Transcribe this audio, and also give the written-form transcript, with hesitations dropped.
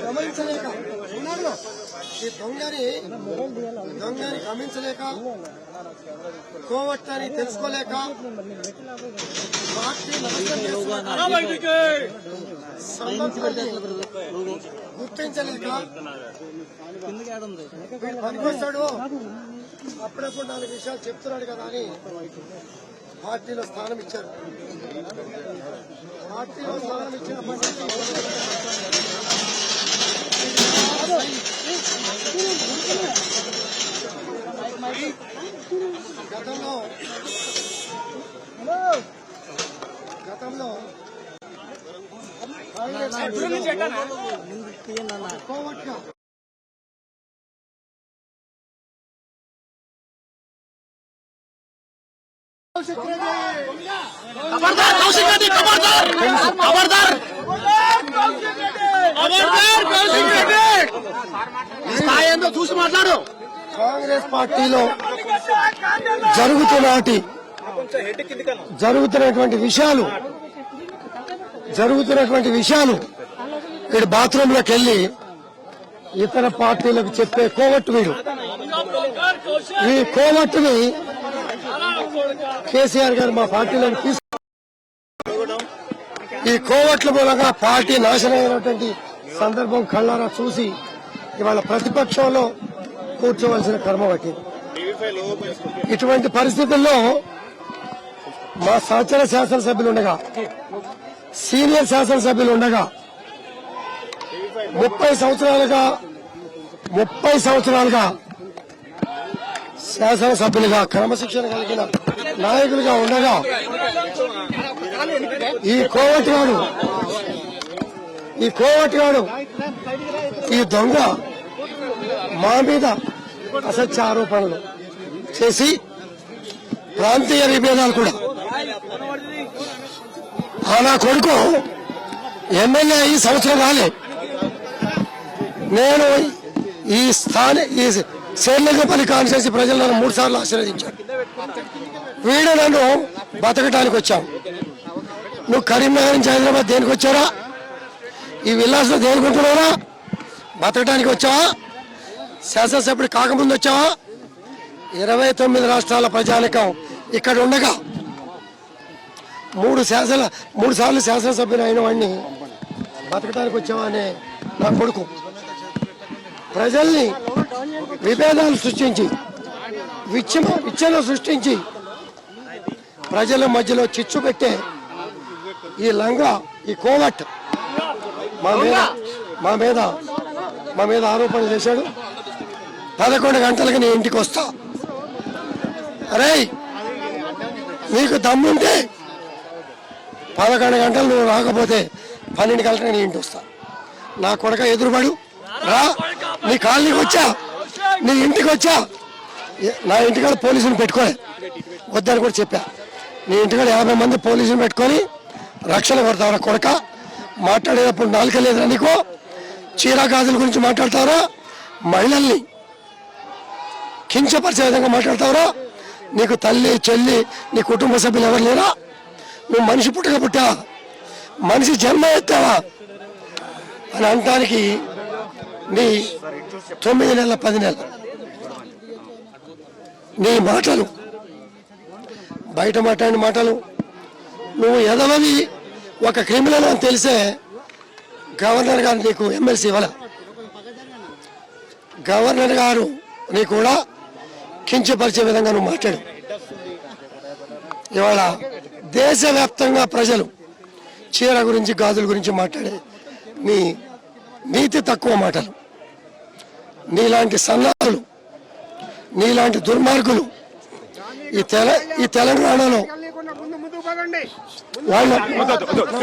గమనించలేక ఈ దొంగని గమనించలేక కోవట్టని తెలుసుకోలేక గుర్తించలేక పనికొస్తాడు అప్పుడప్పుడు 4 విషయాలు చెప్తున్నాడు కదా అని పార్టీలో స్థానం ఇచ్చారు. పార్టీలో స్థానం ఇచ్చినప్పటి గతంలో చూసి మాట్లాడు. కాంగ్రెస్ పార్టీలో జరుగుతున్నటువంటి విషయాలు వీడు బాత్రూమ్ లోకి వెళ్లి ఇతర పార్టీలకు చెప్పే కోవట్టు వీడు. ఈ కోవట్టుని కేసీఆర్ గారు మా పార్టీలోకి ఈ కోవట్ల మూలంగా పార్టీ నాశనం అయినటువంటి సందర్భం కళ్ళారా చూసి ఇవాళ ప్రతిపక్షంలో కూర్చోవలసిన కర్మ పట్టింది. ఇటువంటి పరిస్థితుల్లో మా సహచర శాసనసభ్యులు ఉండగా, సీనియర్ శాసనసభ్యులు ఉండగా 30 సంవత్సరాలుగా శాసనసభ్యులుగా క్రమశిక్షణ కలిగిన నాయకులుగా ఉండగా ఈ కోవటివాడు ఈ దొంగ మా మీద అసత్య ఆరోపణలు చేసి ప్రాంతీయ విభేదాలు కూడా నా కొడుకు ఎమ్మెల్యే ఈ సంవత్సరం రాలే. నేను ఈ శేర్లింగపల్లి కాన్స్టిట్యూన్సీ ప్రజలు నన్ను 3 సార్లు ఆశీర్వదించారు. వీడు నన్ను బతకటానికి వచ్చావు. నువ్వు కరీంనగర్ నుంచి హైదరాబాద్ దేనికి వచ్చారా? ఈ విల్లాస్లో దేనికుంటున్నారా? బతకటానికి వచ్చావా? శాసనసభ్యుడు కాకముందు వచ్చావా? 29 రాష్ట్రాల ప్రజానికం ఇక్కడ ఉండగా 3 సార్లు శాసనసభ్యులు అయిన వాడిని బతకటానికి వచ్చావా అనే నా కొడుకు ప్రజల్ని విభేదాలు సృష్టించి విచ్చన సృష్టించి ప్రజల మధ్యలో చిచ్చు పెట్టే ఈ లంగా, ఈ కోవట్ మా మీద ఆరోపణలు చేశాడు. 11 గంటలకు నీ ఇంటికి వస్తా. అరే నీకు దమ్ముంటే 11 గంటలు నువ్వు రాకపోతే 12 గంటలకు నీ ఇంటికి వస్తా. నా కొడక ఎదురుపడు రా. నీ కాలనీకి వచ్చా, నీ ఇంటికి వచ్చా. నా ఇంటికాడ పోలీసులు పెట్టుకోలే వద్దని కూడా చెప్పా. నీ ఇంటికాడ 50 మంది పోలీసులు పెట్టుకొని రక్షణ కొడతావరా కొడక? మాట్లాడేటప్పుడు నాలుక లేదురా నీకు? చీరా గాజుల గురించి మాట్లాడతావరా? మహిళల్ని కించపరిచే విధంగా మాట్లాడతావరా? నీకు తల్లి, చెల్లి, నీ కుటుంబ సభ్యులు ఎవరు లేరా? నువ్వు మనిషి పుట్టా, మనిషి జన్మ ఎత్తావా అని అనటానికి నీ 9 నెలల 10 నెలలు నీ మాటలు, బయట మాట్లాడిన మాటలు, నువ్వు ఎదవని ఒక క్రిమినల్ అని తెలిసే గవర్నర్ గారు నీకు ఎమ్మెల్సీ ఇవ్వాల. గవర్నర్ గారు నీ కూడా కించపరిచే విధంగా నువ్వు మాట్లాడు. ఇవాళ దేశవ్యాప్తంగా ప్రజలు చీర గురించి, గాజుల గురించి మాట్లాడే నీ నీతి తక్కువ మాటలు, నీలాంటి సన్నాసులు, నీలాంటి దుర్మార్గులు ఈ తెలంగాణలో వాళ్ళ